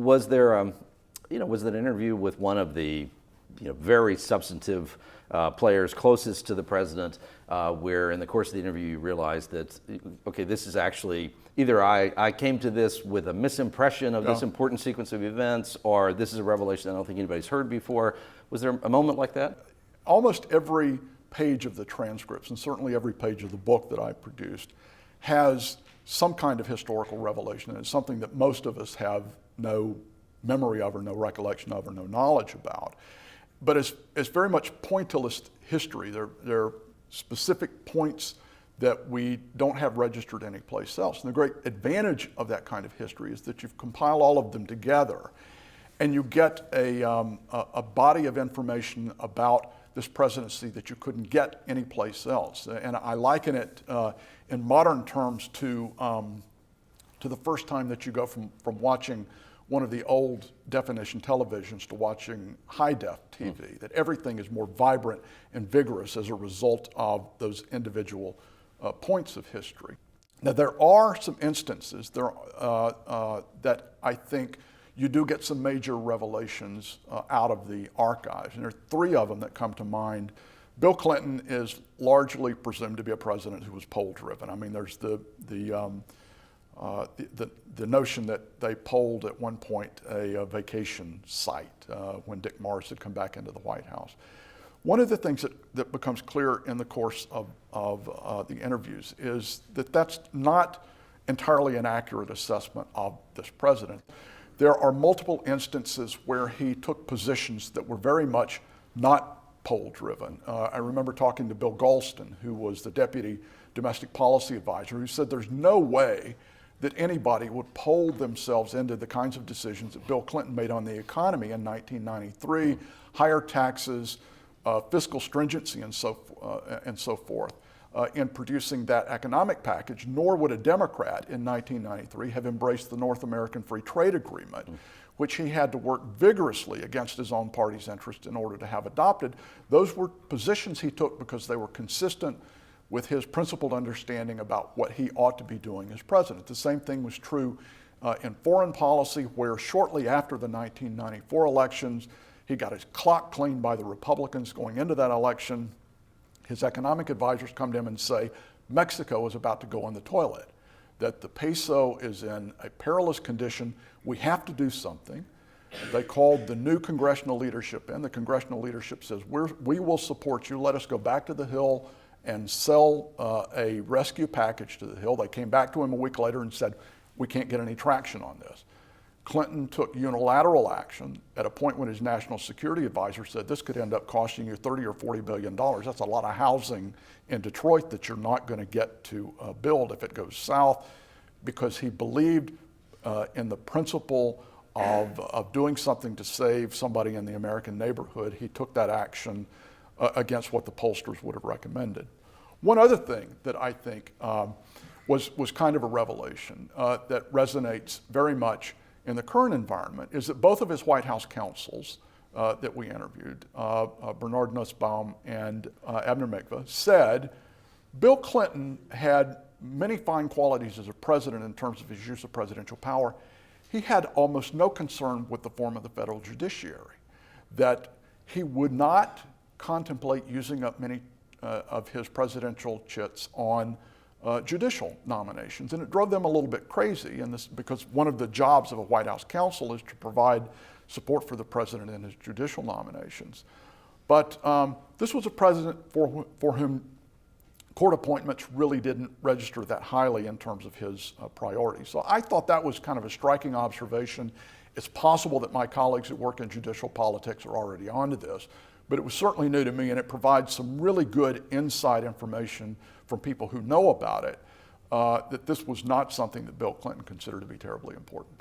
Was there, was it an interview with one of the, very substantive players closest to the president, where in the course of the interview you realized that, okay, this is actually either I came to this with a misimpression of this important sequence of events, or this is a revelation I don't think anybody's heard before. Was there a moment like that? Almost every page of the transcripts, and certainly every page of the book that I produced, has some kind of historical revelation, and it's something that most of us have no memory of or no recollection of or no knowledge about. But it's very much pointillist history. There are specific points that we don't have registered anyplace else. And the great advantage of that kind of history is that you've compiled all of them together and you get a body of information about this presidency that you couldn't get anyplace else. And I liken it in modern terms to the first time that you go from watching one of the old definition televisions to watching high def TV, that everything is more vibrant and vigorous as a result of those individual points of history. Now there are some instances that I think you do get some major revelations out of the archives, and there are three of them that come to mind. Bill Clinton is largely presumed to be a president who was poll driven. I mean, there's the notion that they polled at one point a vacation site when Dick Morris had come back into the White House. One of the things that becomes clear in the course of the interviews is that that's not entirely an accurate assessment of this president. There are multiple instances where he took positions that were very much not poll-driven. I remember talking to Bill Galston, who was the deputy domestic policy advisor, who said there's no way that anybody would poll themselves into the kinds of decisions that Bill Clinton made on the economy in 1993, higher taxes, fiscal stringency, and so forth, in producing that economic package, nor would a Democrat in 1993 have embraced the North American Free Trade Agreement, which he had to work vigorously against his own party's interest in order to have adopted. Those were positions he took because they were consistent with his principled understanding about what he ought to be doing as president. The same thing was true in foreign policy, where shortly after the 1994 elections, he got his clock cleaned by the Republicans going into that election. His economic advisors come to him and say, Mexico is about to go on the toilet, that the peso is in a perilous condition. We have to do something. They called the new congressional leadership in. The congressional leadership says, we will support you. Let us go back to the Hill and sell a rescue package to the Hill. They came back to him a week later and said, we can't get any traction on this. Clinton took unilateral action at a point when his national security advisor said this could end up costing you $30 or $40 billion. That's a lot of housing in Detroit that you're not going to get to build if it goes south, because he believed in the principle of doing something to save somebody in the American neighborhood. He took that action against what the pollsters would have recommended. One other thing that I think was kind of a revelation that resonates very much in the current environment is that both of his White House counsels that we interviewed, Bernard Nussbaum and Abner Mikva, said Bill Clinton had many fine qualities as a president in terms of his use of presidential power. He had almost no concern with the form of the federal judiciary, that he would not contemplate using up many of his presidential chits on judicial nominations. And it drove them a little bit crazy, and this because one of the jobs of a White House counsel is to provide support for the president in his judicial nominations. But this was a president for whom court appointments really didn't register that highly in terms of his priorities. So I thought that was kind of a striking observation. It's possible that my colleagues who work in judicial politics are already onto this, but it was certainly new to me, and it provides some really good inside information from people who know about it, that this was not something that Bill Clinton considered to be terribly important.